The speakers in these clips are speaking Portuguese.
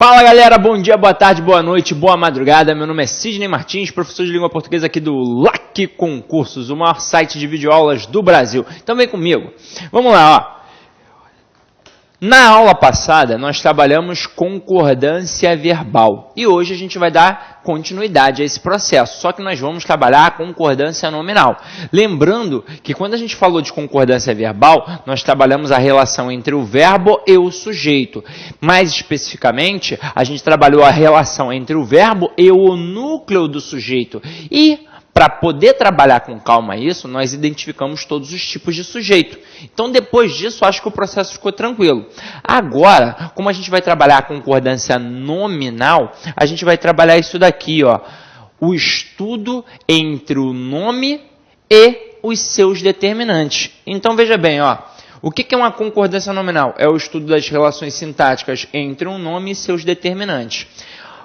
Fala galera, bom dia, boa tarde, boa noite, boa madrugada. Meu nome é Sidney Martins, professor de língua portuguesa aqui do LAC Concursos, o maior site de videoaulas do Brasil. Então vem comigo. Vamos lá, ó. Na aula passada, nós trabalhamos concordância verbal e hoje a gente vai dar continuidade a esse processo, só que nós vamos trabalhar a concordância nominal. Lembrando que quando a gente falou de concordância verbal, nós trabalhamos a relação entre o verbo e o sujeito. Mais especificamente, a gente trabalhou a relação entre o verbo e o núcleo do sujeito. E para poder trabalhar com calma isso, nós identificamos todos os tipos de sujeito. Então, depois disso, acho que o processo ficou tranquilo. Agora, como a gente vai trabalhar a concordância nominal, a gente vai trabalhar isso daqui, ó, o estudo entre o nome e os seus determinantes. Então, veja bem, ó, o que é uma concordância nominal? É o estudo das relações sintáticas entre um nome e seus determinantes.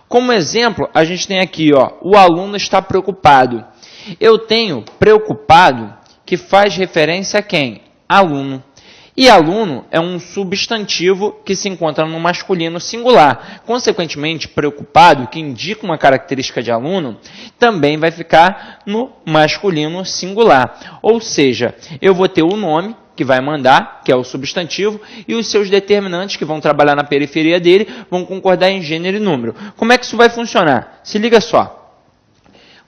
Como exemplo, a gente tem aqui, ó, o aluno está preocupado. Eu tenho preocupado, que faz referência a quem? Aluno. E aluno é um substantivo que se encontra no masculino singular. Consequentemente, preocupado, que indica uma característica de aluno, também vai ficar no masculino singular. Ou seja, eu vou ter o nome, que vai mandar, que é o substantivo, e os seus determinantes, que vão trabalhar na periferia dele, vão concordar em gênero e número. Como é que isso vai funcionar? Se liga só.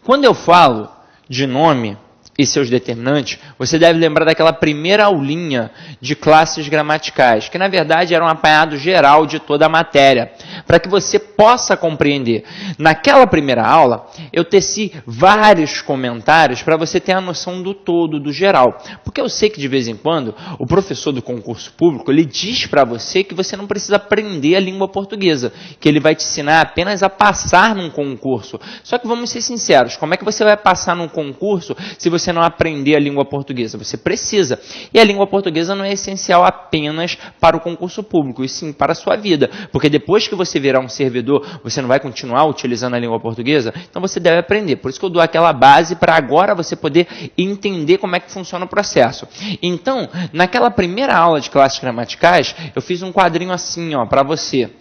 Quando eu falo de nome e seus determinantes, você deve lembrar daquela primeira aulinha de classes gramaticais, que na verdade era um apanhado geral de toda a matéria, para que você possa compreender. Naquela primeira aula, eu teci vários comentários para você ter a noção do todo, do geral. Porque eu sei que de vez em quando, o professor do concurso público, ele diz para você que você não precisa aprender a língua portuguesa, que ele vai te ensinar apenas a passar num concurso. Só que vamos ser sinceros, como é que você vai passar num concurso se você não aprender a língua portuguesa? Você precisa. E a língua portuguesa não é essencial apenas para o concurso público, e sim para a sua vida. Porque depois que você virar um servidor, você não vai continuar utilizando a língua portuguesa? Então você deve aprender. Por isso que eu dou aquela base para agora você poder entender como é que funciona o processo. Então, naquela primeira aula de classes gramaticais, eu fiz um quadrinho assim, ó, para você,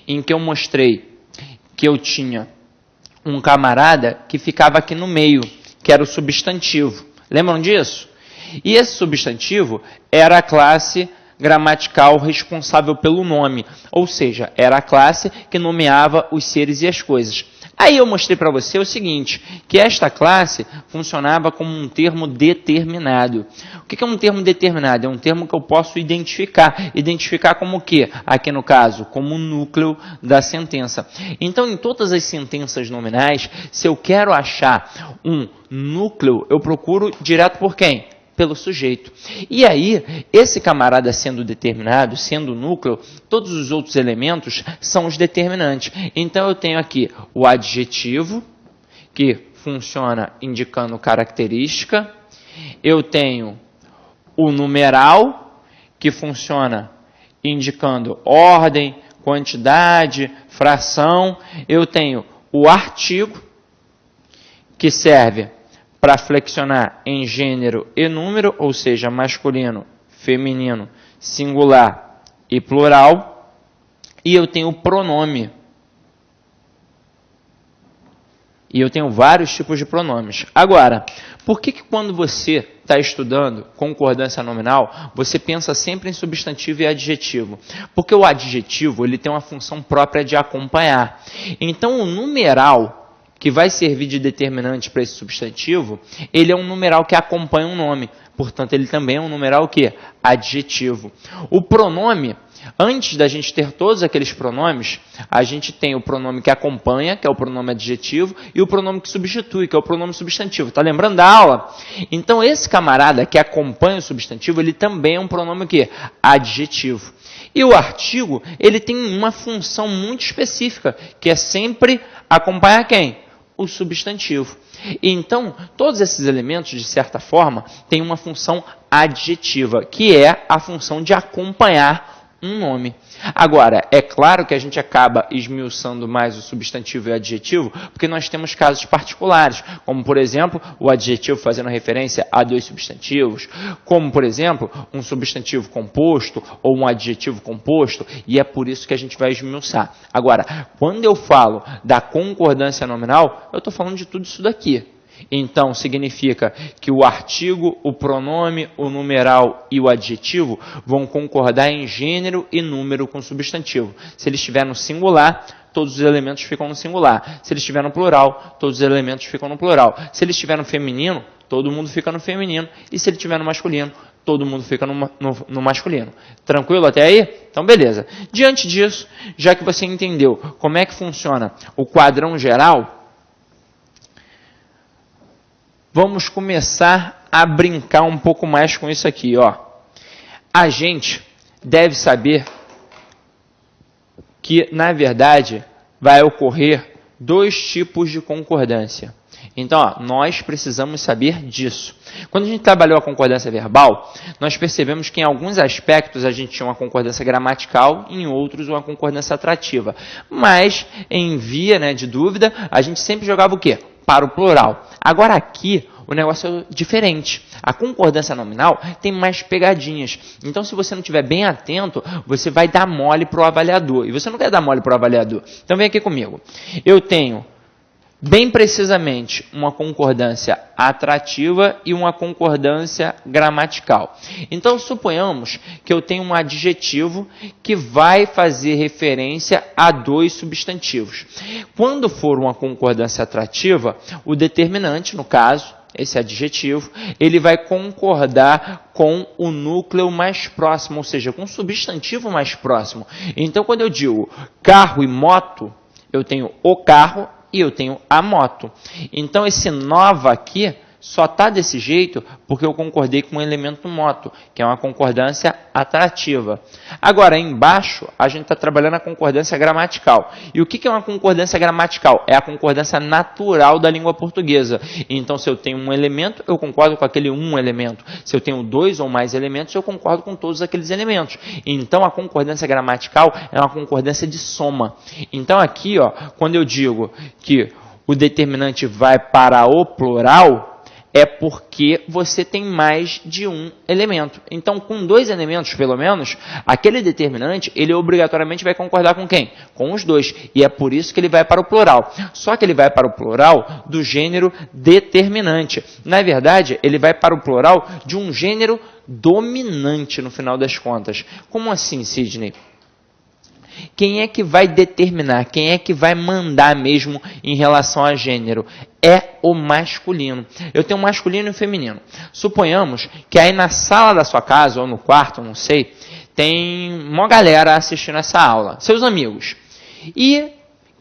em que eu mostrei que eu tinha um camarada que ficava aqui no meio, que era o substantivo. Lembram disso? E esse substantivo era a classe gramatical responsável pelo nome, ou seja, era a classe que nomeava os seres e as coisas. Aí eu mostrei para você o seguinte, que esta classe funcionava como um termo determinado. O que é um termo determinado? É um termo que eu posso identificar. Identificar como o quê? Aqui no caso, como o núcleo da sentença. Então, em todas as sentenças nominais, se eu quero achar um núcleo, eu procuro direto por quem? Pelo sujeito. E aí, esse camarada sendo determinado, sendo o núcleo, todos os outros elementos são os determinantes. Então, eu tenho aqui o adjetivo, que funciona indicando característica. Eu tenho o numeral, que funciona indicando ordem, quantidade, fração. Eu tenho o artigo, que serve para flexionar em gênero e número, ou seja, masculino, feminino, singular e plural. E eu tenho o pronome. E eu tenho vários tipos de pronomes. Agora, por que quando você está estudando concordância nominal, você pensa sempre em substantivo e adjetivo? Porque o adjetivo ele tem uma função própria de acompanhar. Então, o numeral que vai servir de determinante para esse substantivo, ele é um numeral que acompanha um nome. Portanto, ele também é um numeral o quê? Adjetivo. O pronome, antes da gente ter todos aqueles pronomes, a gente tem o pronome que acompanha, que é o pronome adjetivo, e o pronome que substitui, que é o pronome substantivo. Está lembrando da aula? Então, esse camarada que acompanha o substantivo, ele também é um pronome o quê? Adjetivo. E o artigo, ele tem uma função muito específica, que é sempre acompanhar quem? O substantivo. Então, todos esses elementos, de certa forma, têm uma função adjetiva, que é a função de acompanhar um nome. Agora, é claro que a gente acaba esmiuçando mais o substantivo e o adjetivo, porque nós temos casos particulares, como, por exemplo, o adjetivo fazendo referência a dois substantivos, como, por exemplo, um substantivo composto ou um adjetivo composto, e é por isso que a gente vai esmiuçar. Agora, quando eu falo da concordância nominal, eu estou falando de tudo isso daqui. Então, significa que o artigo, o pronome, o numeral e o adjetivo vão concordar em gênero e número com o substantivo. Se ele estiver no singular, todos os elementos ficam no singular. Se ele estiver no plural, todos os elementos ficam no plural. Se ele estiver no feminino, todo mundo fica no feminino. E se ele estiver no masculino, todo mundo fica no masculino. Tranquilo até aí? Então, beleza. Diante disso, já que você entendeu como é que funciona o quadrão geral, vamos começar a brincar um pouco mais com isso aqui, ó. A gente deve saber que, na verdade, vai ocorrer dois tipos de concordância. Então, ó, nós precisamos saber disso. Quando a gente trabalhou a concordância verbal, nós percebemos que em alguns aspectos a gente tinha uma concordância gramatical, em outros uma concordância atrativa. Mas, em via de dúvida, a gente sempre jogava o quê? Para o plural. Agora aqui, o negócio é diferente. A concordância nominal tem mais pegadinhas. Então, se você não estiver bem atento, você vai dar mole para o avaliador. E você não quer dar mole para o avaliador. Então, vem aqui comigo. Eu tenho, bem precisamente, uma concordância atrativa e uma concordância gramatical. Então, suponhamos que eu tenho um adjetivo que vai fazer referência a dois substantivos. Quando for uma concordância atrativa, o determinante, no caso, esse adjetivo, ele vai concordar com o núcleo mais próximo, ou seja, com o substantivo mais próximo. Então, quando eu digo carro e moto, eu tenho o carro e eu tenho a moto. Então, esse nova aqui só está desse jeito porque eu concordei com o elemento moto, que é uma concordância atrativa. Agora, aí embaixo, a gente está trabalhando a concordância gramatical. E o que é uma concordância gramatical? É a concordância natural da língua portuguesa. Então, se eu tenho um elemento, eu concordo com aquele um elemento. Se eu tenho dois ou mais elementos, eu concordo com todos aqueles elementos. Então, a concordância gramatical é uma concordância de soma. Então, aqui, ó, quando eu digo que o determinante vai para o plural, é porque você tem mais de um elemento. Então, com dois elementos, pelo menos, aquele determinante, ele obrigatoriamente vai concordar com quem? Com os dois. E é por isso que ele vai para o plural. Só que ele vai para o plural do gênero determinante. Na verdade, ele vai para o plural de um gênero dominante, no final das contas. Como assim, Sidney? Quem é que vai determinar, quem é que vai mandar mesmo em relação a gênero? É o masculino. Eu tenho um masculino e um feminino. Suponhamos que aí na sala da sua casa, ou no quarto, não sei, tem uma galera assistindo essa aula, seus amigos. E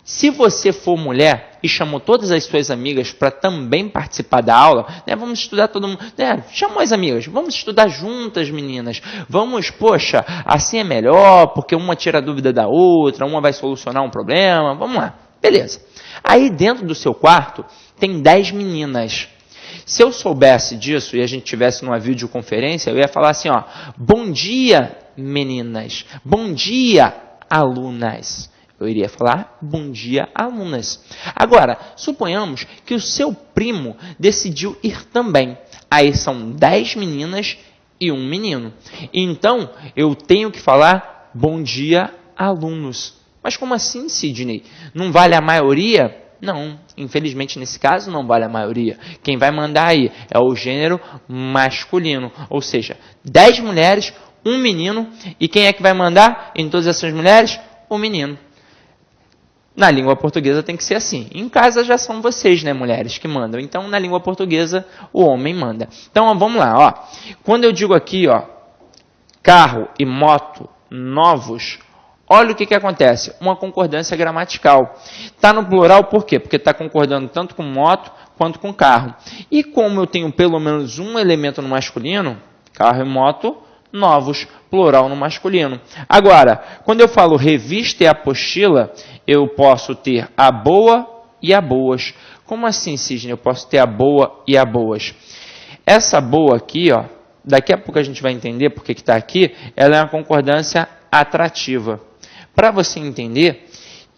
se você for mulher e chamou todas as suas amigas para também participar da aula, vamos estudar todo mundo, chamou as amigas, vamos estudar juntas, meninas, vamos, poxa, assim é melhor, porque uma tira a dúvida da outra, uma vai solucionar um problema, vamos lá, beleza. Aí dentro do seu quarto tem 10 meninas. Se eu soubesse disso e a gente tivesse numa videoconferência, eu ia falar assim, ó, bom dia, meninas, bom dia, alunas. Eu iria falar, bom dia, alunas. Agora, suponhamos que o seu primo decidiu ir também. Aí são 10 meninas e um menino. Então, eu tenho que falar, bom dia, alunos. Mas como assim, Sidney? Não vale a maioria? Não, infelizmente nesse caso não vale a maioria. Quem vai mandar aí é o gênero masculino. Ou seja, 10 mulheres, um menino. E quem é que vai mandar em todas essas mulheres? O menino. Na língua portuguesa tem que ser assim. Em casa já são vocês, né, mulheres, que mandam. Então, na língua portuguesa, o homem manda. Então, ó, vamos lá, ó. Quando eu digo aqui, ó, carro e moto novos, olha o que acontece. Uma concordância gramatical. Está no plural por quê? Porque está concordando tanto com moto quanto com carro. E como eu tenho pelo menos um elemento no masculino, carro e moto novos, plural no masculino. Agora, quando eu falo revista e apostila, eu posso ter a boa e a boas. Como assim, Sidney? Eu posso ter a boa e a boas. Essa boa aqui, ó, daqui a pouco a gente vai entender porque que está aqui, ela é uma concordância atrativa. Para você entender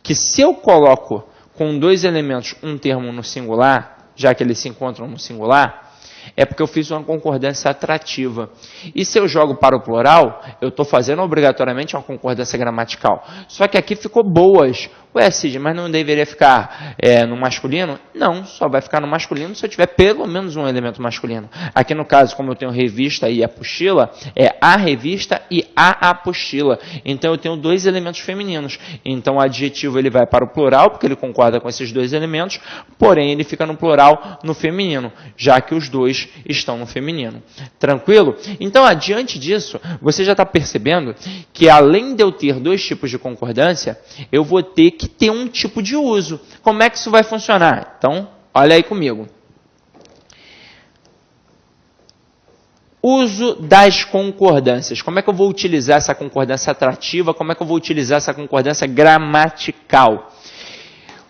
que se eu coloco com dois elementos um termo no singular, já que eles se encontram no singular, é porque eu fiz uma concordância atrativa. E se eu jogo para o plural, eu estou fazendo obrigatoriamente uma concordância gramatical. Só que aqui ficou boas. Ué, Cid, mas não deveria ficar no masculino? Não, só vai ficar no masculino se eu tiver pelo menos um elemento masculino. Aqui no caso, como eu tenho revista e apostila, é a revista e a apostila. Então eu tenho dois elementos femininos. Então o adjetivo ele vai para o plural, porque ele concorda com esses dois elementos, porém ele fica no plural no feminino, já que os dois estão no feminino. Tranquilo? Então, adiante disso, você já está percebendo que além de eu ter dois tipos de concordância, eu vou ter que ter um tipo de uso. Como é que isso vai funcionar? Então, olha aí comigo. Uso das concordâncias. Como é que eu vou utilizar essa concordância atrativa? Como é que eu vou utilizar essa concordância gramatical?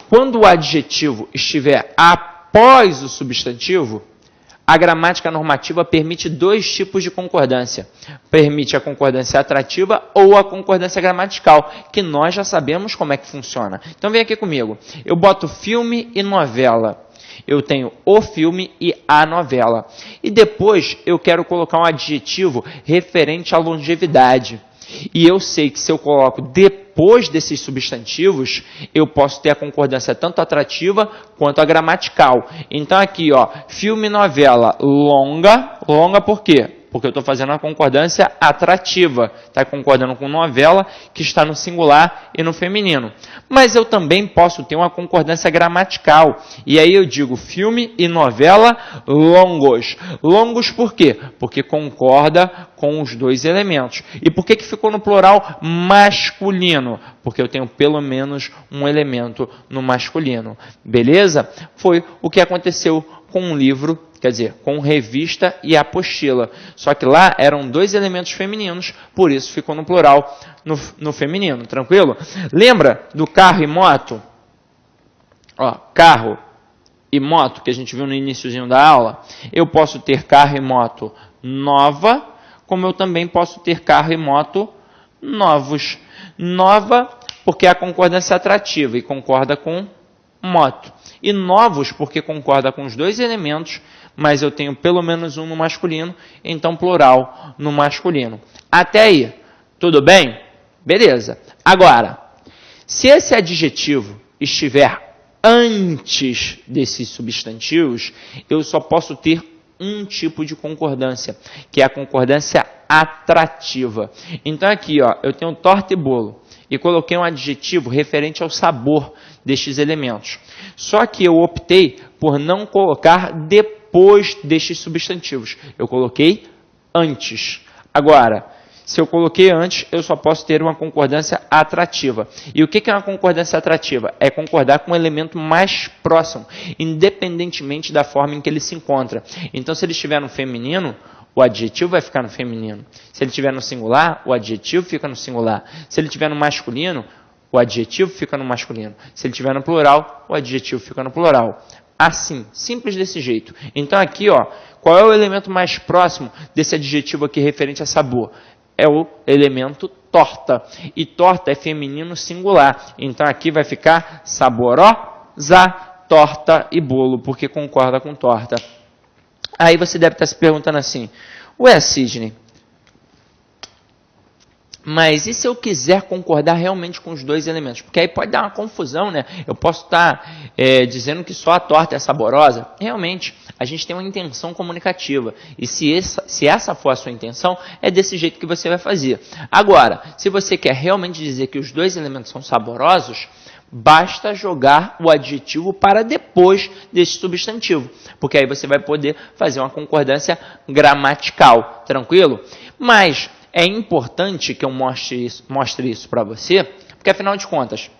Quando o adjetivo estiver após o substantivo, a gramática normativa permite dois tipos de concordância. Permite a concordância atrativa ou a concordância gramatical, que nós já sabemos como é que funciona. Então vem aqui comigo. Eu boto filme e novela. Eu tenho o filme e a novela. E depois eu quero colocar um adjetivo referente à longevidade. E eu sei que se eu coloco depois desses substantivos, eu posso ter a concordância tanto atrativa quanto a gramatical. Então aqui, ó, filme e novela longa. Longa por quê? Porque eu estou fazendo uma concordância atrativa. Está concordando com novela, que está no singular e no feminino. Mas eu também posso ter uma concordância gramatical. E aí eu digo filme e novela longos. Longos por quê? Porque concorda com os dois elementos. E por que ficou no plural masculino? Porque eu tenho pelo menos um elemento no masculino. Beleza? Foi o que aconteceu com o livro, quer dizer, com revista e apostila. Só que lá eram dois elementos femininos, por isso ficou no plural, no feminino. Tranquilo? Lembra do carro e moto? Ó, carro e moto, que a gente viu no iniciozinho da aula. Eu posso ter carro e moto nova, como eu também posso ter carro e moto novos. Nova, porque a concordância é atrativa e concorda com moto. E novos, porque concorda com os dois elementos, mas eu tenho pelo menos um no masculino, então plural no masculino. Até aí, tudo bem? Beleza. Agora, se esse adjetivo estiver antes desses substantivos, eu só posso ter um tipo de concordância, que é a concordância atrativa. Então aqui, ó, eu tenho torta e bolo. E coloquei um adjetivo referente ao sabor destes elementos. Só que eu optei por não colocar depois destes substantivos. Eu coloquei antes. Agora, se eu coloquei antes, eu só posso ter uma concordância atrativa. E o que é uma concordância atrativa? É concordar com o elemento mais próximo, independentemente da forma em que ele se encontra. Então, se ele estiver no feminino, o adjetivo vai ficar no feminino. Se ele estiver no singular, o adjetivo fica no singular. Se ele estiver no masculino, o adjetivo fica no masculino. Se ele estiver no plural, o adjetivo fica no plural. Assim, simples desse jeito. Então aqui, ó, qual é o elemento mais próximo desse adjetivo aqui referente a sabor? É o elemento torta. E torta é feminino singular. Então aqui vai ficar saborosa, torta e bolo, porque concorda com torta. Aí você deve estar se perguntando assim, ué, Sidney, mas e se eu quiser concordar realmente com os dois elementos? Porque aí pode dar uma confusão, né? Eu posso estar dizendo que só a torta é saborosa. Realmente, a gente tem uma intenção comunicativa. E se essa for a sua intenção, é desse jeito que você vai fazer. Agora, se você quer realmente dizer que os dois elementos são saborosos, basta jogar o adjetivo para depois desse substantivo, porque aí você vai poder fazer uma concordância gramatical, tranquilo? Mas é importante que eu mostre isso para você, porque afinal de contas,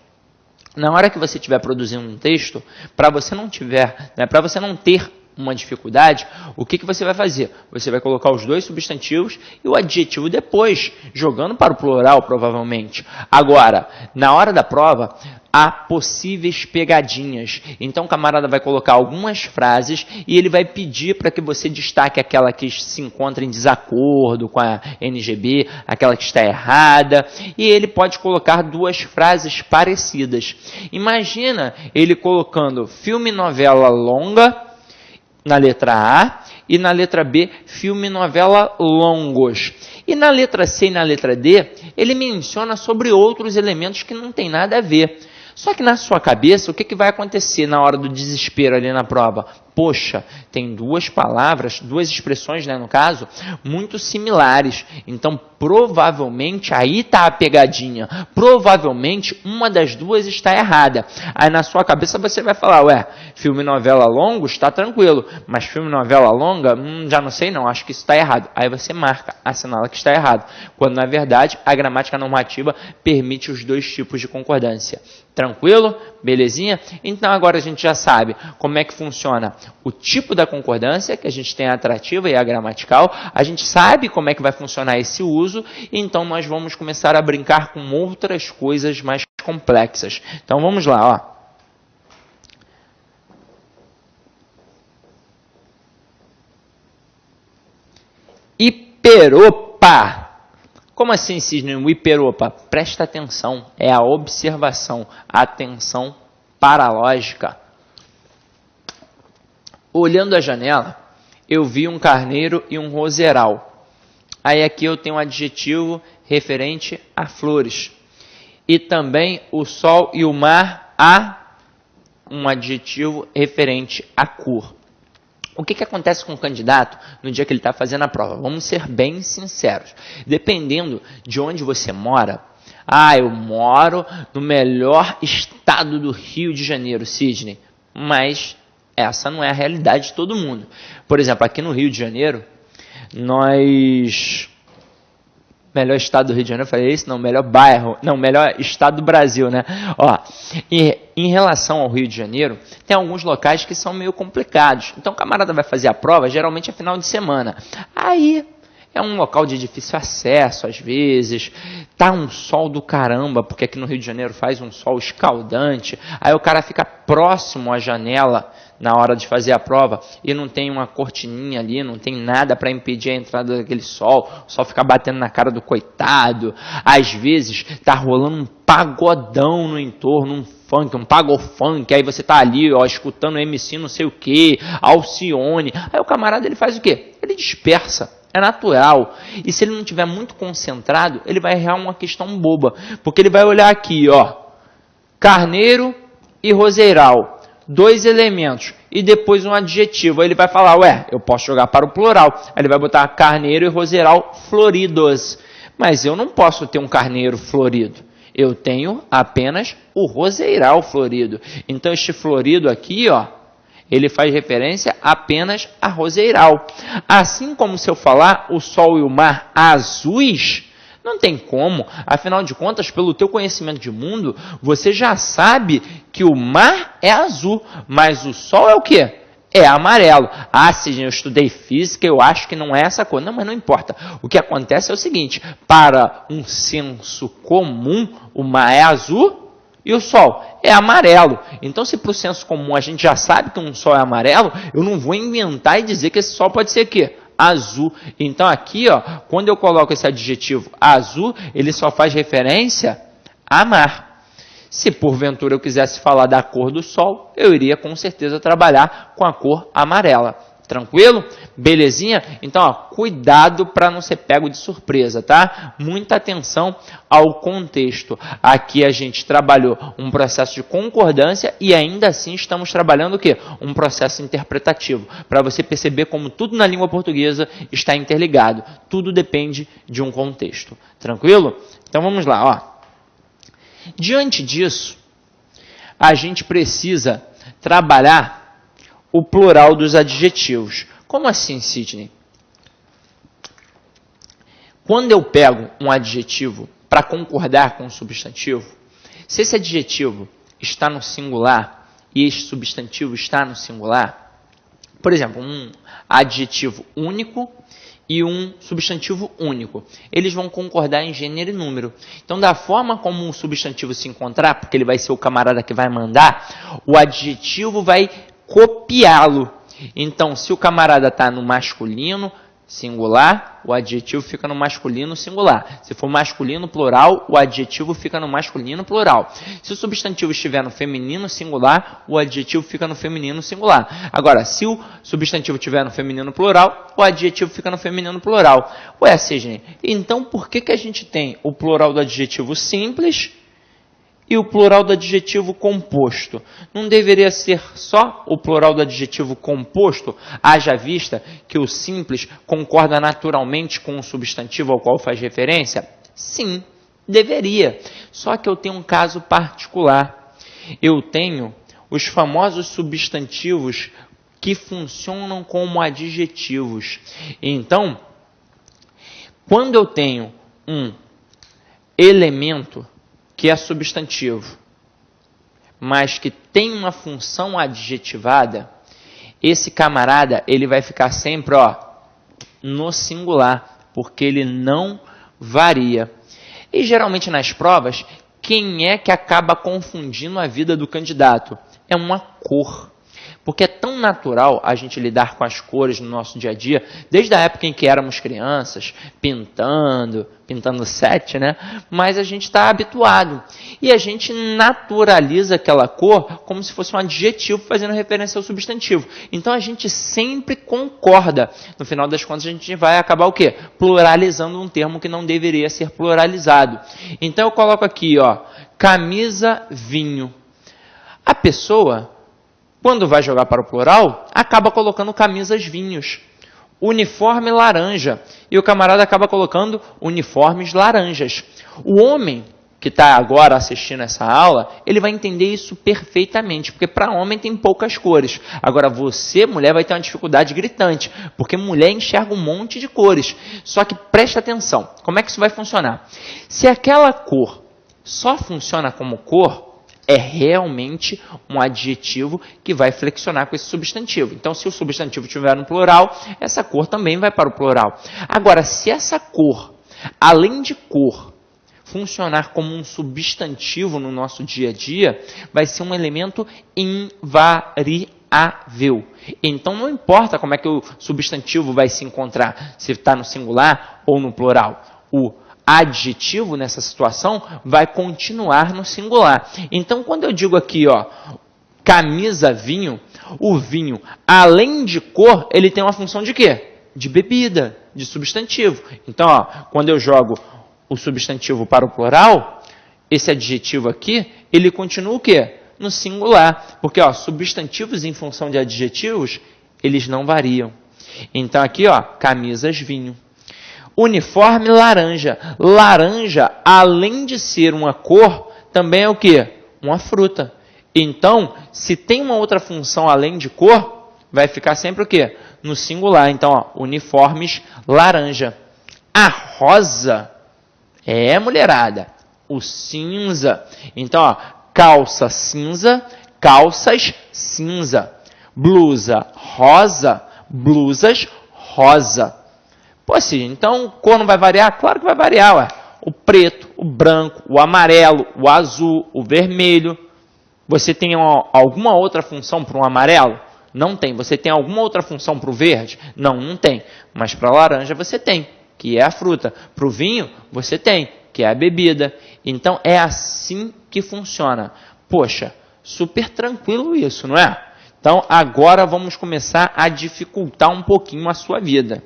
na hora que você estiver produzindo um texto, para você não ter uma dificuldade, o que você vai fazer? Você vai colocar os dois substantivos e o adjetivo depois, jogando para o plural, provavelmente. Agora, na hora da prova, há possíveis pegadinhas. Então, o camarada vai colocar algumas frases e ele vai pedir para que você destaque aquela que se encontra em desacordo com a NGB, aquela que está errada, e ele pode colocar duas frases parecidas. Imagina ele colocando filme novela longa na letra A e na letra B, filme novela longos. E na letra C e na letra D, ele menciona sobre outros elementos que não tem nada a ver. Só que na sua cabeça, o que vai acontecer na hora do desespero ali na prova? Poxa, tem duas palavras, duas expressões, né, no caso, muito similares. Então, provavelmente, aí está a pegadinha. Provavelmente, uma das duas está errada. Aí na sua cabeça você vai falar, ué, filme novela longo está tranquilo, mas filme novela longa, já não sei não, acho que isso está errado. Aí você marca, assinala que está errado. Quando, na verdade, a gramática normativa permite os dois tipos de concordância. Tranquilo? Belezinha? Então agora a gente já sabe como é que funciona o tipo da concordância, que a gente tem a atrativa e a gramatical. A gente sabe como é que vai funcionar esse uso, então nós vamos começar a brincar com outras coisas mais complexas. Então vamos lá, ó. Hiperopa. Como assim, Sidney? O hiperopa? Presta atenção, é a observação, a atenção paralógica. Olhando a janela, eu vi um carneiro e um roseral. Aí aqui eu tenho um adjetivo referente a flores. E também o sol e o mar, há um adjetivo referente à cor. O que acontece com o candidato no dia que ele está fazendo a prova? Vamos ser bem sinceros. Dependendo de onde você mora, eu moro no melhor estado do Rio de Janeiro, Sidney. Mas essa não é a realidade de todo mundo. Por exemplo, aqui no Rio de Janeiro, melhor estado do Rio de Janeiro, eu falei isso? Não, melhor bairro. Não, melhor estado do Brasil, né? Ó, e em relação ao Rio de Janeiro, tem alguns locais que são meio complicados. Então, o camarada vai fazer a prova, geralmente é final de semana. Aí, é um local de difícil acesso, às vezes. Tá um sol do caramba, porque aqui no Rio de Janeiro faz um sol escaldante. Aí o cara fica próximo à janela na hora de fazer a prova e não tem uma cortininha ali, não tem nada para impedir a entrada daquele sol. O sol fica batendo na cara do coitado. Às vezes tá rolando um pagodão no entorno, um funk, um pagofunk. Aí você tá ali, ó, escutando MC não sei o que, Alcione. Aí o camarada ele faz o quê? Ele dispersa. É natural. E se ele não estiver muito concentrado, ele vai errar uma questão boba. Porque ele vai olhar aqui, ó, carneiro e roseiral. Dois elementos. E depois um adjetivo. Aí ele vai falar, ué, eu posso jogar para o plural. Aí ele vai botar carneiro e roseiral floridos. Mas eu não posso ter um carneiro florido. Eu tenho apenas o roseiral florido. Então este florido aqui, ó, ele faz referência apenas a roseiral. Assim como se eu falar o sol e o mar azuis, não tem como. Afinal de contas, pelo teu conhecimento de mundo, você já sabe que o mar é azul, mas o sol é o quê? É amarelo. Sidney, eu estudei física, eu acho que não é essa cor. Não, mas não importa. O que acontece é o seguinte, para um senso comum, o mar é azul e o sol é amarelo. Então, se para o senso comum a gente já sabe que um sol é amarelo, eu não vou inventar e dizer que esse sol pode ser o quê? Azul. Então, aqui, ó, quando eu coloco esse adjetivo azul, ele só faz referência a mar. Se porventura eu quisesse falar da cor do sol, eu iria com certeza trabalhar com a cor amarela. Tranquilo? Belezinha? Então, ó, cuidado para não ser pego de surpresa, tá? Muita atenção ao contexto. Aqui a gente trabalhou um processo de concordância e ainda assim estamos trabalhando o quê? Um processo interpretativo. Para você perceber como tudo na língua portuguesa está interligado. Tudo depende de um contexto. Tranquilo? Então vamos lá, ó. Diante disso, a gente precisa trabalhar o plural dos adjetivos. Como assim, Sidney? Quando eu pego um adjetivo para concordar com um substantivo, se esse adjetivo está no singular e este substantivo está no singular, Por exemplo, um adjetivo único e um substantivo único. Eles vão concordar em gênero e número. Então, da forma como um substantivo se encontrar, porque ele vai ser o camarada que vai mandar, o adjetivo vai copiá-lo. Então, se o camarada está no masculino singular, o adjetivo fica no masculino singular. Se for masculino plural, o adjetivo fica no masculino plural. Se o substantivo estiver no feminino singular, o adjetivo fica no feminino singular. Agora, se o substantivo estiver no feminino plural, o adjetivo fica no feminino plural. Ué, Sidney, então por que a gente tem o plural do adjetivo simples e o plural do adjetivo composto? Não deveria ser só o plural do adjetivo composto, haja vista que o simples concorda naturalmente com o substantivo ao qual faz referência? Sim, deveria. Só que eu tenho um caso particular. Eu tenho os famosos substantivos que funcionam como adjetivos. Então, quando eu tenho um elemento que é substantivo, mas que tem uma função adjetivada, esse camarada ele vai ficar sempre no singular, porque ele não varia. E geralmente nas provas, quem é que acaba confundindo a vida do candidato? É uma cor. Porque é tão natural a gente lidar com as cores no nosso dia a dia, desde a época em que éramos crianças, pintando 7, né? Mas a gente está habituado. E a gente naturaliza aquela cor como se fosse um adjetivo fazendo referência ao substantivo. Então a gente sempre concorda. No final das contas a gente vai acabar o quê? Pluralizando um termo que não deveria ser pluralizado. Então eu coloco aqui, camisa, vinho. A pessoa, quando vai jogar para o plural, acaba colocando camisas, vinhos. Uniforme, laranja. E o camarada acaba colocando uniformes, laranjas. O homem que está agora assistindo essa aula, ele vai entender isso perfeitamente, porque para homem tem poucas cores. Agora você, mulher, vai ter uma dificuldade gritante, porque mulher enxerga um monte de cores. Só que presta atenção, como é que isso vai funcionar? Se aquela cor só funciona como cor, é realmente um adjetivo que vai flexionar com esse substantivo. Então, se o substantivo estiver no plural, essa cor também vai para o plural. Agora, se essa cor, além de cor, funcionar como um substantivo no nosso dia a dia, vai ser um elemento invariável. Então, não importa como é que o substantivo vai se encontrar, se está no singular ou no plural. O adjetivo nessa situação vai continuar no singular. Então, quando eu digo aqui, camisa, vinho, o vinho, além de cor, ele tem uma função de quê? De bebida, de substantivo. Então, quando eu jogo o substantivo para o plural, esse adjetivo aqui, ele continua o quê? No singular. Porque, substantivos em função de adjetivos, eles não variam. Então, aqui, camisas, vinho. Uniforme, laranja. Laranja, além de ser uma cor, também é o quê? Uma fruta. Então, se tem uma outra função além de cor, vai ficar sempre o quê? No singular. Então, uniformes, laranja. A rosa é, mulherada, o cinza. Então, calça cinza, calças cinza. Blusa rosa, blusas rosa. Pô, assim, então, cor não vai variar? Claro que vai variar, O preto, o branco, o amarelo, o azul, o vermelho. Você tem alguma outra função para um amarelo? Não tem. Você tem alguma outra função para o verde? Não tem. Mas para a laranja você tem, que é a fruta. Para o vinho, você tem, que é a bebida. Então, é assim que funciona. Poxa, super tranquilo isso, não é? Então, agora vamos começar a dificultar um pouquinho a sua vida.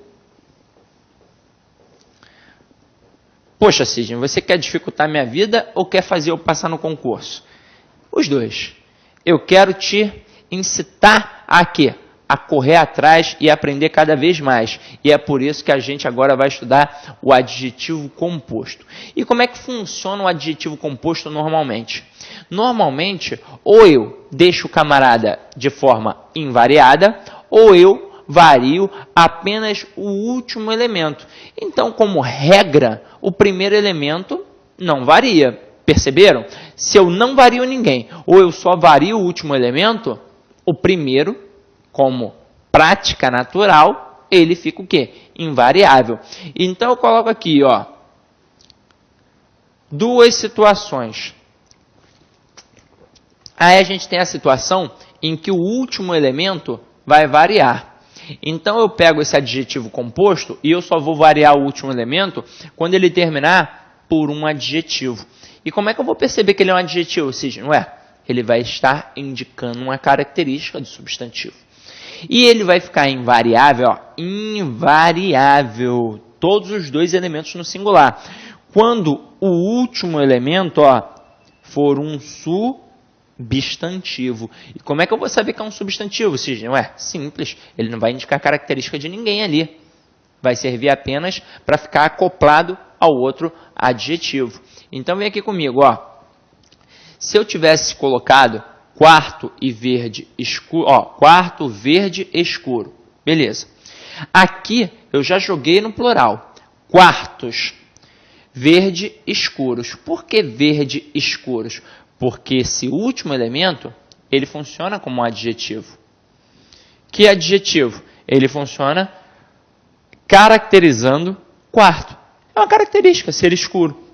Poxa, Sidney, você quer dificultar minha vida ou quer fazer eu passar no concurso? Os dois. Eu quero te incitar a quê? A correr atrás e aprender cada vez mais. E é por isso que a gente agora vai estudar o adjetivo composto. E como é que funciona o adjetivo composto normalmente? Normalmente, ou eu deixo o camarada de forma invariada, ou eu vario apenas o último elemento. Então, como regra, o primeiro elemento não varia. Perceberam? Se eu não vario ninguém, ou eu só vario o último elemento, o primeiro, como prática natural, ele fica o quê? Invariável. Então eu coloco aqui, ó, duas situações. Aí a gente tem a situação em que o último elemento vai variar. Então eu pego esse adjetivo composto e eu só vou variar o último elemento quando ele terminar por um adjetivo. E como é que eu vou perceber que ele é um adjetivo, Sidney? Ué, ele vai estar indicando uma característica do substantivo. E ele vai ficar invariável, ó, invariável, todos os dois elementos no singular. Quando o último elemento, ó, for um substantivo. E como é que eu vou saber que é um substantivo, Sidney? Ué, simples, ele não vai indicar característica de ninguém ali. Vai servir apenas para ficar acoplado ao outro adjetivo. Então vem aqui comigo, ó. Se eu tivesse colocado quarto e verde escuro, ó, quarto verde escuro, beleza. Aqui eu já joguei no plural, quartos verde escuros. Por que verde escuros? Porque esse último elemento, ele funciona como um adjetivo. Que adjetivo? Ele funciona caracterizando quarto. É uma característica, ser escuro.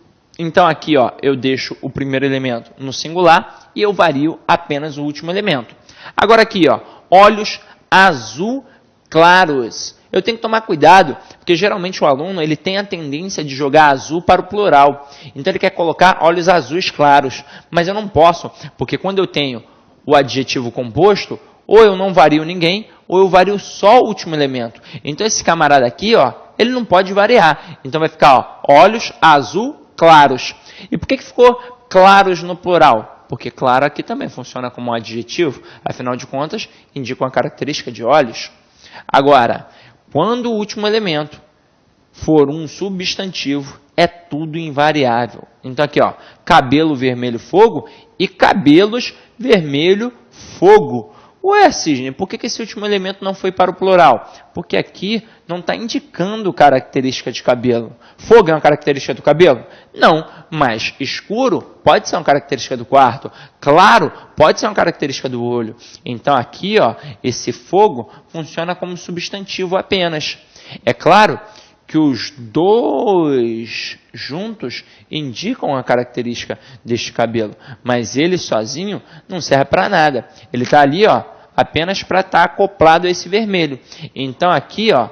Então aqui, ó, eu deixo o primeiro elemento no singular e eu vario apenas o último elemento. Agora aqui, ó, olhos azul claros. Eu tenho que tomar cuidado, porque geralmente o aluno ele tem a tendência de jogar azul para o plural. Então ele quer colocar olhos azuis claros. Mas eu não posso, porque quando eu tenho o adjetivo composto, ou eu não vario ninguém, ou eu vario só o último elemento. Então esse camarada aqui, ó, ele não pode variar. Então vai ficar, ó, olhos azul claros. E por que ficou claros no plural? Porque claro aqui também funciona como um adjetivo, afinal de contas, indica uma característica de olhos. Agora, quando o último elemento for um substantivo, é tudo invariável. Então aqui, ó, cabelo vermelho fogo e cabelos vermelho fogo. Ué, Sidney, por que esse último elemento não foi para o plural? Porque aqui não está indicando característica de cabelo. Fogo é uma característica do cabelo? Não, mas escuro pode ser uma característica do quarto. Claro pode ser uma característica do olho. Então aqui, ó, esse fogo funciona como substantivo apenas. É claro que os dois juntos indicam a característica deste cabelo, mas ele sozinho não serve para nada. Ele está ali, ó, apenas para estar acoplado a esse vermelho. Então aqui, ó,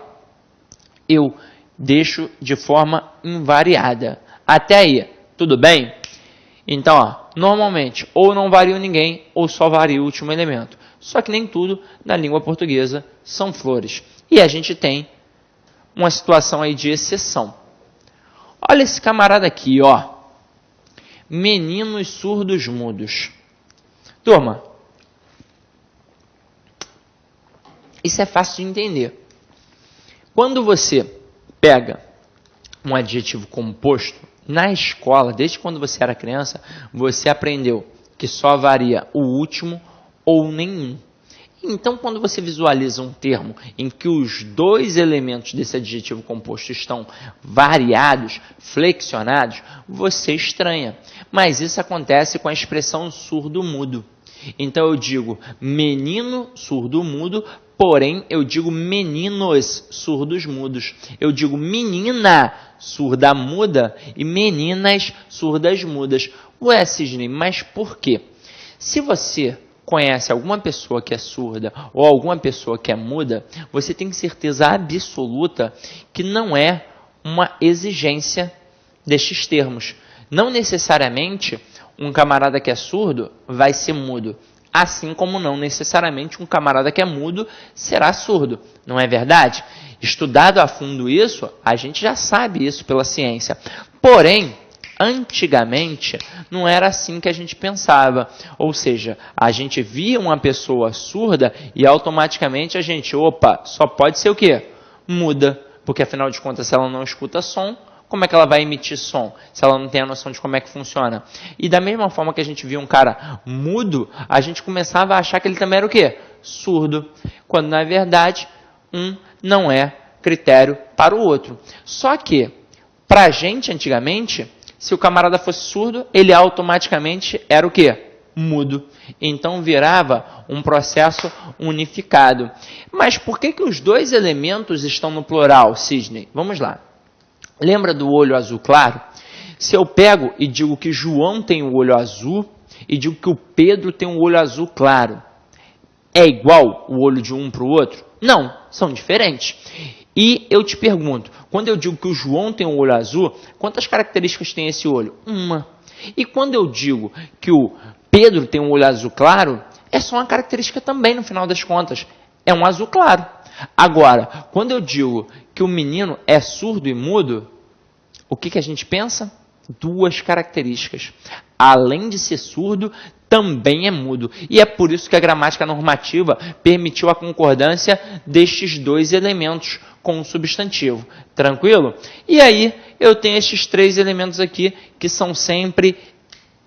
eu deixo de forma invariada. Até aí, tudo bem? Então, ó, normalmente, ou não vario ninguém, ou só vario o último elemento. Só que nem tudo na língua portuguesa são flores. E a gente tem uma situação aí de exceção. Olha esse camarada aqui, ó. Meninos surdos mudos. Turma, isso é fácil de entender. Quando você pega um adjetivo composto, na escola, desde quando você era criança, você aprendeu que só varia o último ou nenhum. Então, quando você visualiza um termo em que os dois elementos desse adjetivo composto estão variados, flexionados, você estranha. Mas isso acontece com a expressão surdo-mudo. Então, eu digo menino surdo-mudo, porém, eu digo meninos surdos-mudos. Eu digo menina surda-muda e meninas surdas-mudas. Ué, Sidney, mas por quê? Se você conhece alguma pessoa que é surda ou alguma pessoa que é muda, você tem certeza absoluta que não é uma exigência destes termos. Não necessariamente um camarada que é surdo vai ser mudo, assim como não necessariamente um camarada que é mudo será surdo. Não é verdade? Estudado a fundo isso, a gente já sabe isso pela ciência. Porém, antigamente, não era assim que a gente pensava. Ou seja, a gente via uma pessoa surda e automaticamente a gente, opa, só pode ser o quê? Muda. Porque afinal de contas, se ela não escuta som, como é que ela vai emitir som? Se ela não tem a noção de como é que funciona. E da mesma forma que a gente via um cara mudo, a gente começava a achar que ele também era o quê? Surdo. Quando na verdade, um não é critério para o outro. Só que, pra gente antigamente, se o camarada fosse surdo, ele automaticamente era o quê? mudo. Então virava um processo unificado. Mas por que os dois elementos estão no plural, Sidney? Vamos lá. Lembra do olho azul claro? Se eu pego e digo que João tem o olho azul e digo que o Pedro tem o olho azul claro, é igual o olho de um para o outro? Não, são diferentes. E eu te pergunto, quando eu digo que o João tem um olho azul, quantas características tem esse olho? Uma. E quando eu digo que o Pedro tem um olho azul claro, é só uma característica também, no final das contas. É um azul claro. Agora, quando eu digo que o menino é surdo e mudo, o que a gente pensa? Duas características. Além de ser surdo, também é mudo. E é por isso que a gramática normativa permitiu a concordância destes dois elementos com o substantivo. Tranquilo? E aí, eu tenho estes três elementos aqui que são sempre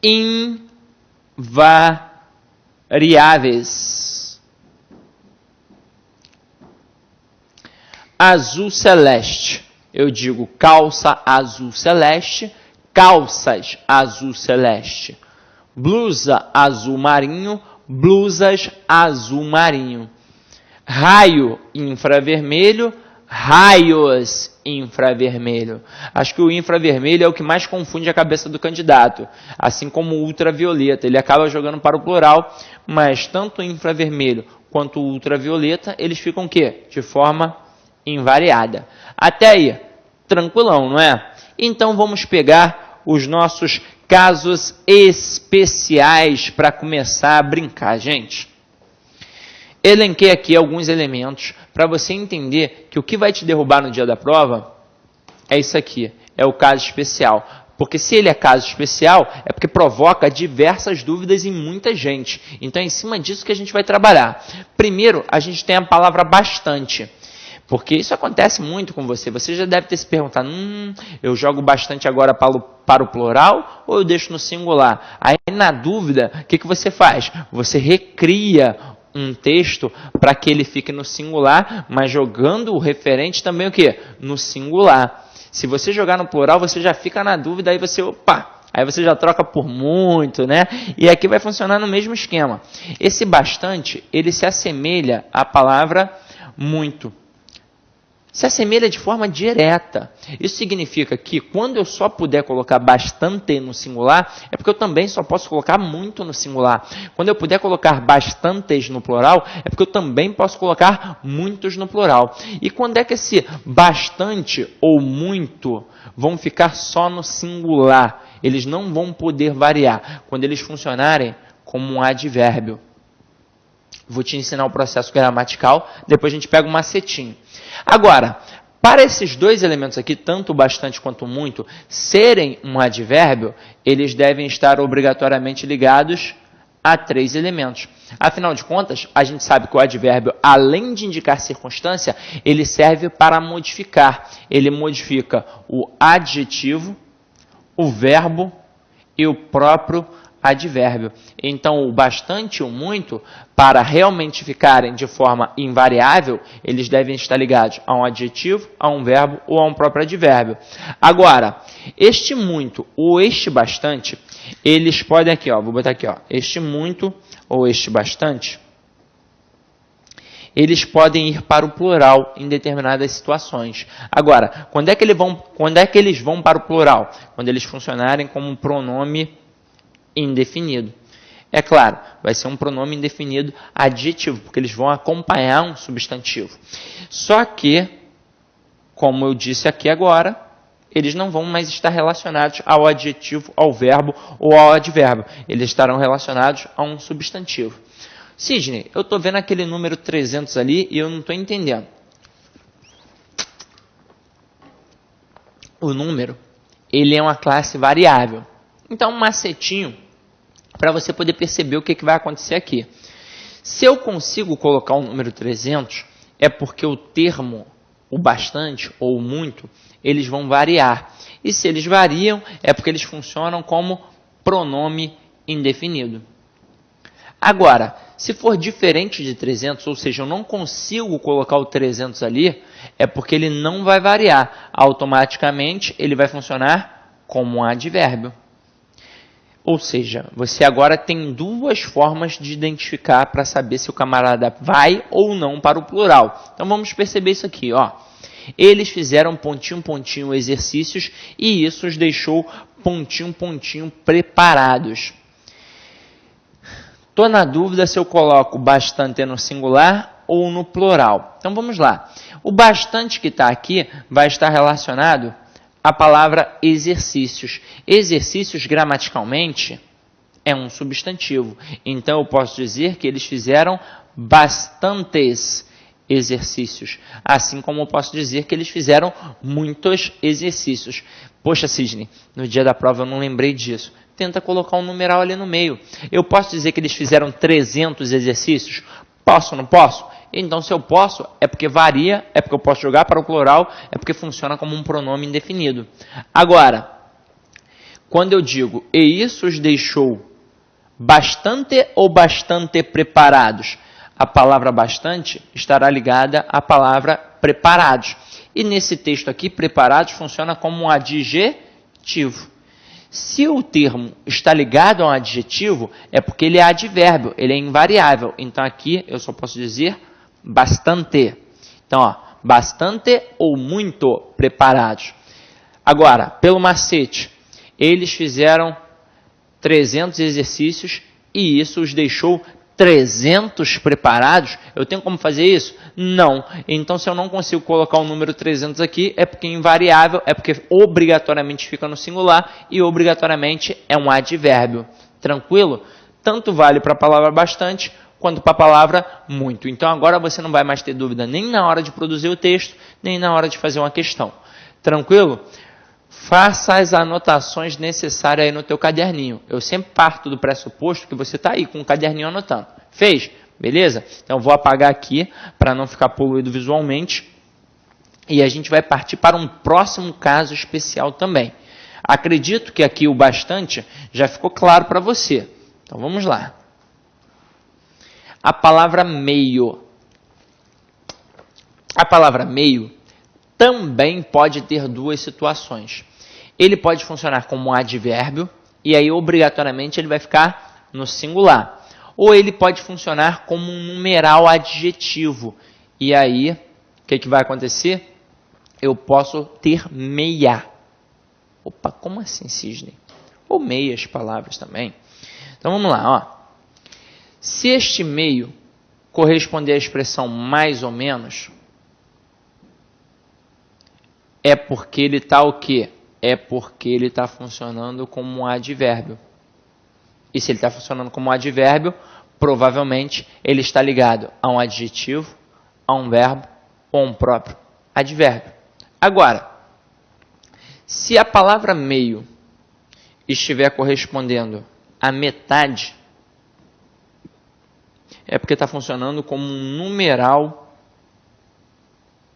invariáveis. Azul celeste. Eu digo calça azul celeste, calças azul celeste. Blusa azul marinho, blusas azul marinho. Raio infravermelho, raios infravermelho. Acho que o infravermelho é o que mais confunde a cabeça do candidato, assim como o ultravioleta. Ele acaba jogando para o plural, mas tanto o infravermelho quanto o ultravioleta, eles ficam o quê? De forma invariada. Até aí, tranquilão, não é? Então vamos pegar os nossos casos especiais para começar a brincar, gente. Elenquei aqui alguns elementos para você entender que o que vai te derrubar no dia da prova é isso aqui, é o caso especial. Porque se ele é caso especial, é porque provoca diversas dúvidas em muita gente. Então é em cima disso que a gente vai trabalhar. Primeiro, a gente tem a palavra bastante. Porque isso acontece muito com você. Você já deve ter se perguntado, eu jogo bastante agora para o plural ou eu deixo no singular? Aí, na dúvida, o que você faz? Você recria um texto para que ele fique no singular, mas jogando o referente também o quê? No singular. Se você jogar no plural, você já fica na dúvida, aí você, aí você já troca por muito, né? E aqui vai funcionar no mesmo esquema. Esse bastante, ele se assemelha à palavra muito. Se assemelha de forma direta. Isso significa que quando eu só puder colocar bastante no singular, é porque eu também só posso colocar muito no singular. Quando eu puder colocar bastantes no plural, é porque eu também posso colocar muitos no plural. E quando é que esse bastante ou muito vão ficar só no singular? Eles não vão poder variar quando eles funcionarem como um advérbio. Vou te ensinar o processo gramatical, depois a gente pega um macetinho. Agora, para esses dois elementos aqui, tanto bastante quanto muito, serem um advérbio, eles devem estar obrigatoriamente ligados a três elementos. Afinal de contas, a gente sabe que o advérbio, além de indicar circunstância, ele serve para modificar. Ele modifica o adjetivo, o verbo e o próprio advérbio. Então, o bastante e o muito, para realmente ficarem de forma invariável, eles devem estar ligados a um adjetivo, a um verbo ou a um próprio advérbio. Agora, este muito ou este bastante, eles podem aqui, vou botar aqui, este muito ou este bastante, eles podem ir para o plural em determinadas situações. Agora, quando é que eles vão para o plural? Quando eles funcionarem como um pronome indefinido. É claro, vai ser um pronome indefinido adjetivo, porque eles vão acompanhar um substantivo. Só que, como eu disse aqui agora, eles não vão mais estar relacionados ao adjetivo, ao verbo ou ao advérbio. Eles estarão relacionados a um substantivo. Sidney, eu estou vendo aquele número 300 ali e eu não estou entendendo. O número, ele é uma classe variável. Então, um macetinho para você poder perceber o que vai acontecer aqui. Se eu consigo colocar o número 300, é porque o termo, o bastante ou o muito, eles vão variar. E se eles variam, é porque eles funcionam como pronome indefinido. Agora, se for diferente de 300, ou seja, eu não consigo colocar o 300 ali, é porque ele não vai variar. Automaticamente, ele vai funcionar como um advérbio. Ou seja, você agora tem duas formas de identificar para saber se o camarada vai ou não para o plural. Então vamos perceber isso aqui, ó. Eles fizeram pontinho, pontinho exercícios e isso os deixou pontinho, pontinho preparados. Estou na dúvida se eu coloco bastante no singular ou no plural. Então vamos lá. O bastante que está aqui vai estar relacionado à palavra exercícios. Exercícios, gramaticalmente, é um substantivo. Então eu posso dizer que eles fizeram bastantes exercícios. Assim como eu posso dizer que eles fizeram muitos exercícios. Poxa, Sidney, no dia da prova eu não lembrei disso. Tenta colocar um numeral ali no meio. Eu posso dizer que eles fizeram 300 exercícios? Posso, não posso? Então, se eu posso, é porque varia, é porque eu posso jogar para o plural, é porque funciona como um pronome indefinido. Agora, quando eu digo, e isso os deixou bastante ou bastante preparados, a palavra bastante estará ligada à palavra preparados. E nesse texto aqui, preparados funciona como um adjetivo. Se o termo está ligado a um adjetivo, é porque ele é advérbio, ele é invariável. Então aqui eu só posso dizer bastante. Então, ó, bastante ou muito preparados. Agora, pelo macete, eles fizeram 300 exercícios e isso os deixou 300 preparados. Eu tenho como fazer isso? Não. Então, se eu não consigo colocar o número 300 aqui, é porque é invariável, é porque obrigatoriamente fica no singular e obrigatoriamente é um advérbio. Tranquilo? Tanto vale para a palavra bastante quanto para a palavra muito. Então, agora você não vai mais ter dúvida nem na hora de produzir o texto, nem na hora de fazer uma questão. Tranquilo? Faça as anotações necessárias aí no teu caderninho. Eu sempre parto do pressuposto que você está aí com o caderninho anotando. Fez? Beleza? Então vou apagar aqui para não ficar poluído visualmente. E a gente vai partir para um próximo caso especial também. Acredito que aqui o bastante já ficou claro para você. Então vamos lá. A palavra meio. A palavra meio também pode ter duas situações. Ele pode funcionar como um advérbio, e aí obrigatoriamente ele vai ficar no singular. Ou ele pode funcionar como um numeral adjetivo, e aí o que vai acontecer? Eu posso ter meia. Opa, como assim, Sidney? Ou meias palavras também. Então vamos lá, ó. Se este meio corresponder à expressão mais ou menos, é porque ele está o quê? É porque ele está funcionando como um advérbio. E se ele está funcionando como um advérbio, provavelmente ele está ligado a um adjetivo, a um verbo ou a um próprio advérbio. Agora, se a palavra meio estiver correspondendo à metade, é porque está funcionando como um numeral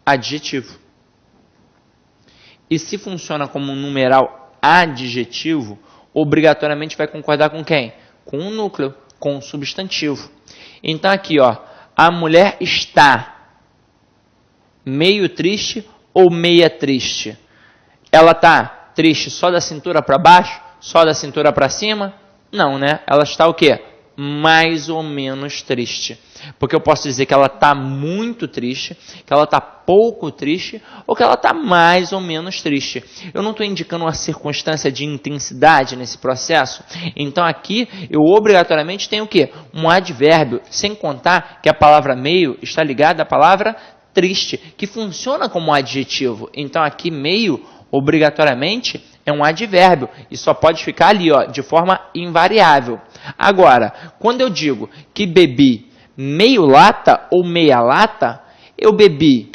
adjetivo. E se funciona como um numeral adjetivo, obrigatoriamente vai concordar com quem? Com o núcleo, com o substantivo. Então aqui, ó, a mulher está meio triste ou meia triste? Ela está triste só da cintura para baixo? Só da cintura para cima? Não, né? Ela está o quê? Mais ou menos triste. Porque eu posso dizer que ela está muito triste, que ela está pouco triste, ou que ela está mais ou menos triste. Eu não estou indicando uma circunstância de intensidade nesse processo. Então aqui eu obrigatoriamente tenho o quê? Um advérbio, sem contar que a palavra meio está ligada à palavra triste, que funciona como um adjetivo. Então aqui meio, obrigatoriamente, é um advérbio e só pode ficar ali, ó, de forma invariável. Agora, quando eu digo que bebi meio lata ou meia lata, eu bebi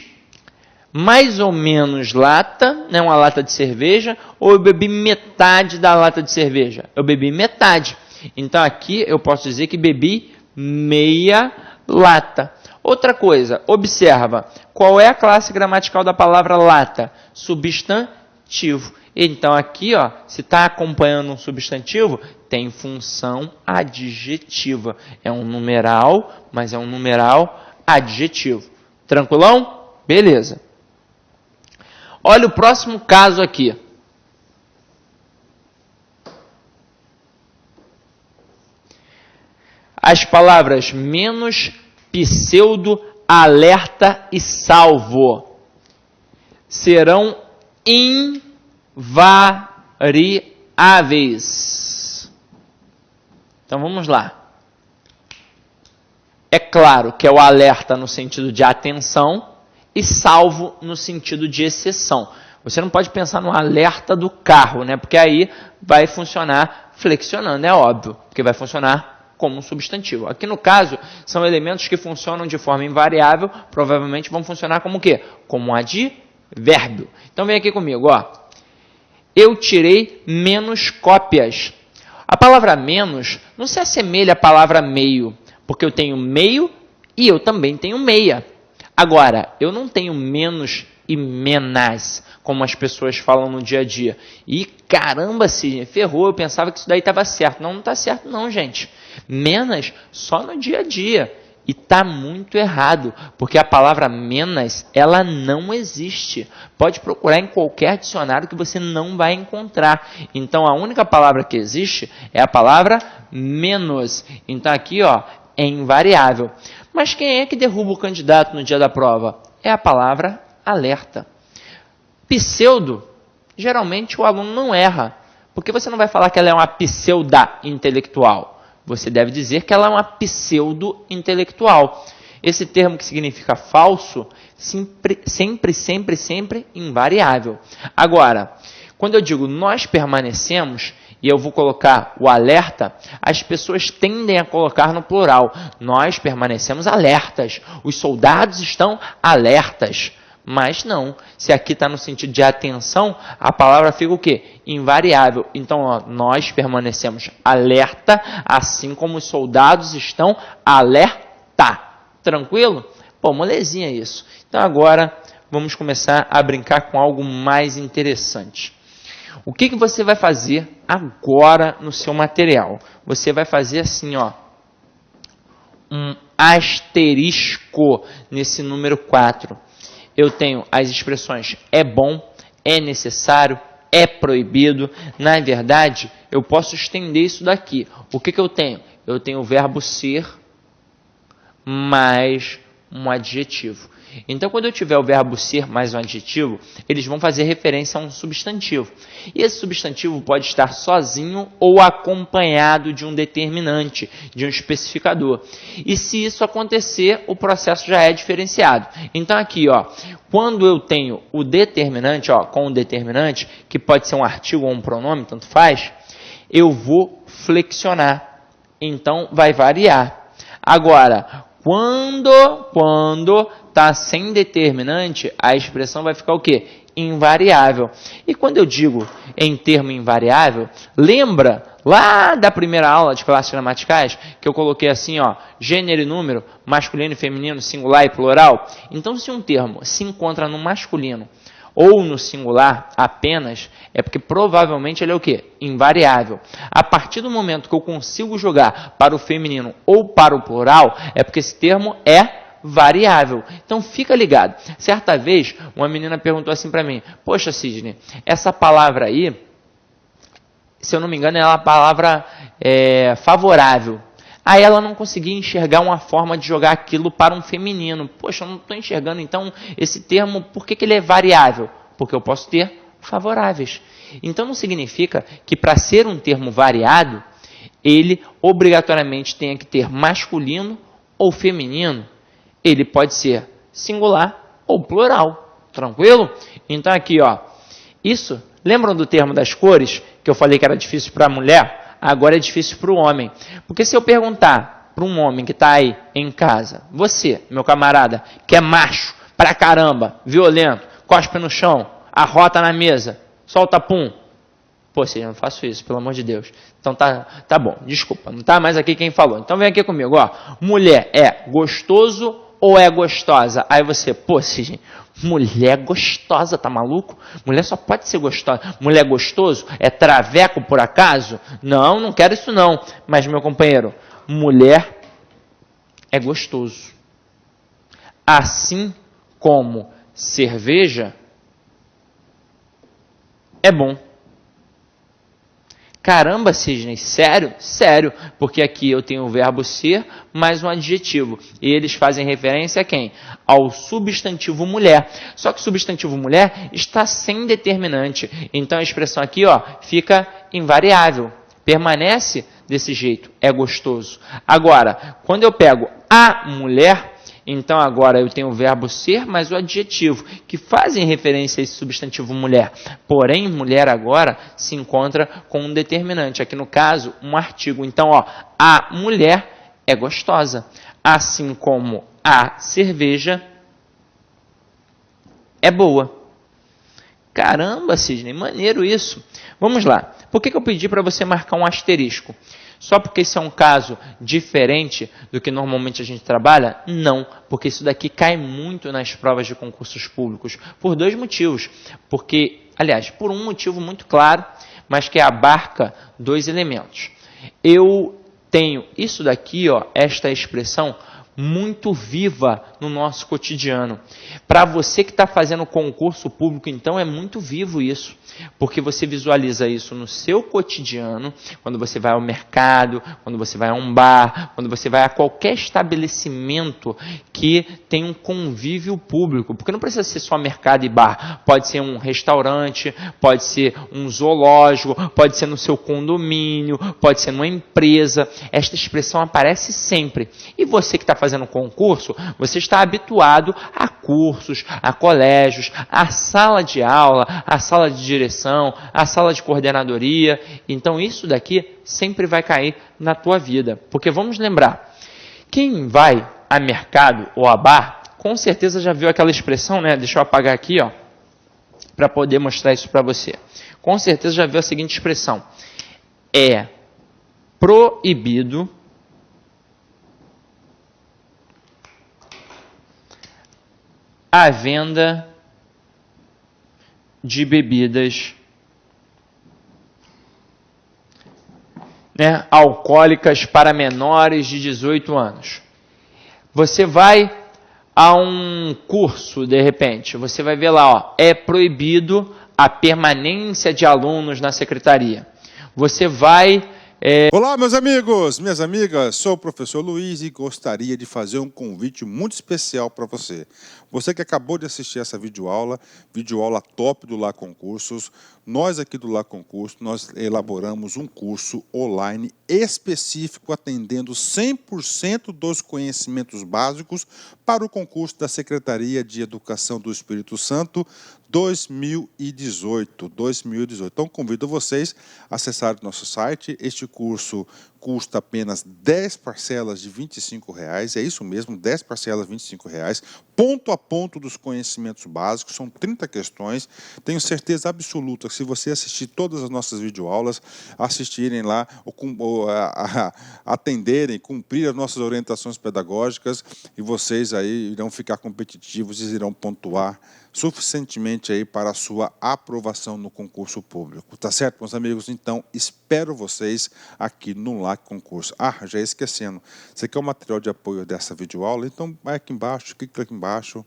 mais ou menos lata, né, uma lata de cerveja, ou eu bebi metade da lata de cerveja? Eu bebi metade. Então aqui eu posso dizer que bebi meia lata. Outra coisa, observa, qual é a classe gramatical da palavra lata? Substantivo. Então aqui, ó, se está acompanhando um substantivo, tem função adjetiva. É um numeral, mas é um numeral adjetivo. Tranquilão? Beleza. Olha o próximo caso aqui. As palavras menos, pseudo, alerta e salvo serão invariáveis. Então vamos lá. É claro que é o alerta no sentido de atenção e salvo no sentido de exceção. Você não pode pensar no alerta do carro, né? Porque aí vai funcionar flexionando, é óbvio, porque vai funcionar como um substantivo. Aqui no caso, são elementos que funcionam de forma invariável, provavelmente vão funcionar como o quê? Como um advérbio. Então vem aqui comigo, ó. Eu tirei menos cópias. A palavra menos não se assemelha à palavra meio, porque eu tenho meio e eu também tenho meia. Agora, eu não tenho menos e menas, como as pessoas falam no dia a dia. E caramba, Sidney, ferrou, eu pensava que isso daí estava certo. Não, não está certo não, gente. Menas só no dia a dia. E está muito errado, porque a palavra menas, ela não existe. Pode procurar em qualquer dicionário que você não vai encontrar. Então, a única palavra que existe é a palavra menos. Então, aqui, ó, é invariável. Mas quem é que derruba o candidato no dia da prova? É a palavra alerta. Pseudo, geralmente o aluno não erra, porque você não vai falar que ela é uma pseuda intelectual. Você deve dizer que ela é uma pseudo-intelectual. Esse termo que significa falso, sempre invariável. Agora, quando eu digo nós permanecemos, e eu vou colocar o alerta, as pessoas tendem a colocar no plural. Nós permanecemos alertas. Os soldados estão alertas. Mas não. Se aqui está no sentido de atenção, a palavra fica o quê? Invariável. Então, ó, nós permanecemos alerta, assim como os soldados estão alerta. Tranquilo? Pô, molezinha isso. Então, agora, vamos começar a brincar com algo mais interessante. O que você vai fazer agora no seu material? Você vai fazer assim, ó, um asterisco nesse número 4. Eu tenho as expressões é bom, é necessário, é proibido. Na verdade, eu posso estender isso daqui. O que eu tenho? Eu tenho o verbo ser mais um adjetivo. Então, quando eu tiver o verbo ser mais um adjetivo, eles vão fazer referência a um substantivo. E esse substantivo pode estar sozinho ou acompanhado de um determinante, de um especificador. E se isso acontecer, o processo já é diferenciado. Então, aqui, ó, quando eu tenho o determinante, ó, com o determinante, que pode ser um artigo ou um pronome, tanto faz, eu vou flexionar. Então, vai variar. Agora, quando está sem determinante, a expressão vai ficar o quê? Invariável. E quando eu digo em termo invariável, lembra lá da primeira aula de classes gramaticais que eu coloquei assim, ó, gênero e número, masculino e feminino, singular e plural? Então, se um termo se encontra no masculino ou no singular apenas, é porque provavelmente ele é o quê? Invariável. A partir do momento que eu consigo jogar para o feminino ou para o plural, é porque esse termo é variável. Então fica ligado. Certa vez, uma menina perguntou assim para mim, poxa Sidney, essa palavra aí, se eu não me engano, é a palavra favorável. Aí ela não conseguia enxergar uma forma de jogar aquilo para um feminino. Poxa, eu não estou enxergando, então, esse termo, por que ele é variável? Porque eu posso ter favoráveis. Então, não significa que para ser um termo variado, ele obrigatoriamente tenha que ter masculino ou feminino. Ele pode ser singular ou plural. Tranquilo? Então, aqui, ó, isso, lembram do termo das cores, que eu falei que era difícil para a mulher? Agora é difícil para o homem. Porque se eu perguntar para um homem que está aí em casa, você, meu camarada, que é macho pra caramba, violento, cospe no chão, arrota na mesa, solta pum. Pô, eu não faço isso, pelo amor de Deus. Então tá bom, desculpa, não tá mais aqui quem falou. Então vem aqui comigo, ó. Mulher é gostoso ou é gostosa? Aí você, pô, Sidney, mulher gostosa, tá maluco? Mulher só pode ser gostosa. Mulher gostoso? É traveco por acaso? Não, não quero isso não. Mas, meu companheiro, mulher é gostoso. Assim como cerveja é bom. Caramba, Sidney, sério? Sério, porque aqui eu tenho o verbo ser mais um adjetivo. E eles fazem referência a quem? Ao substantivo mulher. Só que o substantivo mulher está sem determinante. Então a expressão aqui fica invariável. Permanece desse jeito. É gostoso. Agora, quando eu pego a mulher, então agora eu tenho o verbo ser mais o adjetivo, que fazem referência a esse substantivo mulher. Porém, mulher agora se encontra com um determinante. Aqui no caso, um artigo. Então, a mulher é gostosa. Assim como a cerveja é boa. Caramba, Sidney, maneiro isso. Vamos lá. Por que eu pedi para você marcar um asterisco? Só porque esse é um caso diferente do que normalmente a gente trabalha? Não, porque isso daqui cai muito nas provas de concursos públicos, por dois motivos. Aliás, por um motivo muito claro, mas que abarca dois elementos. Eu tenho isso daqui, esta expressão, muito viva no nosso cotidiano. Para você que está fazendo concurso público, então, é muito vivo isso, porque você visualiza isso no seu cotidiano, quando você vai ao mercado, quando você vai a um bar, quando você vai a qualquer estabelecimento que tem um convívio público, porque não precisa ser só mercado e bar, pode ser um restaurante, pode ser um zoológico, pode ser no seu condomínio, pode ser numa empresa. Esta expressão aparece sempre. E você que está fazendo concurso, você está habituado a cursos, a colégios, a sala de aula, a sala de direção, a sala de coordenadoria. Então isso daqui sempre vai cair na tua vida. Porque vamos lembrar, quem vai a mercado ou a bar, com certeza já viu aquela expressão, né? Deixa eu apagar aqui, para poder mostrar isso para você. Com certeza já viu a seguinte expressão: é proibido a venda de bebidas, alcoólicas para menores de 18 anos. Você vai a um curso, de repente, você vai ver lá, é proibido a permanência de alunos na secretaria. Você vai... Olá, meus amigos, minhas amigas, sou o professor Luiz e gostaria de fazer um convite muito especial para você. Você que acabou de assistir essa videoaula top do Lá Concursos, nós aqui do Lá Concursos, nós elaboramos um curso online específico atendendo 100% dos conhecimentos básicos para o concurso da Secretaria de Educação do Espírito Santo 2018. Então, convido vocês a acessar o nosso site. Este curso custa apenas 10 parcelas de R$ 25,00, é isso mesmo, 10 parcelas de R$ 25,00, ponto a ponto dos conhecimentos básicos, são 30 questões. Tenho certeza absoluta que se você assistir todas as nossas videoaulas, assistirem lá, atenderem, cumprir as nossas orientações pedagógicas, e vocês aí irão ficar competitivos e irão pontuar suficientemente aí para a sua aprovação no concurso público. Tá certo, meus amigos? Então, espero vocês aqui no Lá Concurso. Já esquecendo, você quer o material de apoio dessa videoaula? Então, vai aqui embaixo, clica aqui embaixo,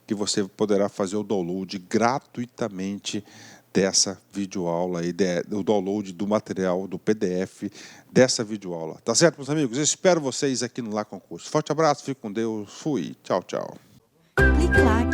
que você poderá fazer o download gratuitamente dessa videoaula aí, o download do material, do PDF dessa videoaula. Tá certo, meus amigos? Eu espero vocês aqui no Lá Concurso. Forte abraço, fique com Deus, fui, tchau, tchau. Clique lá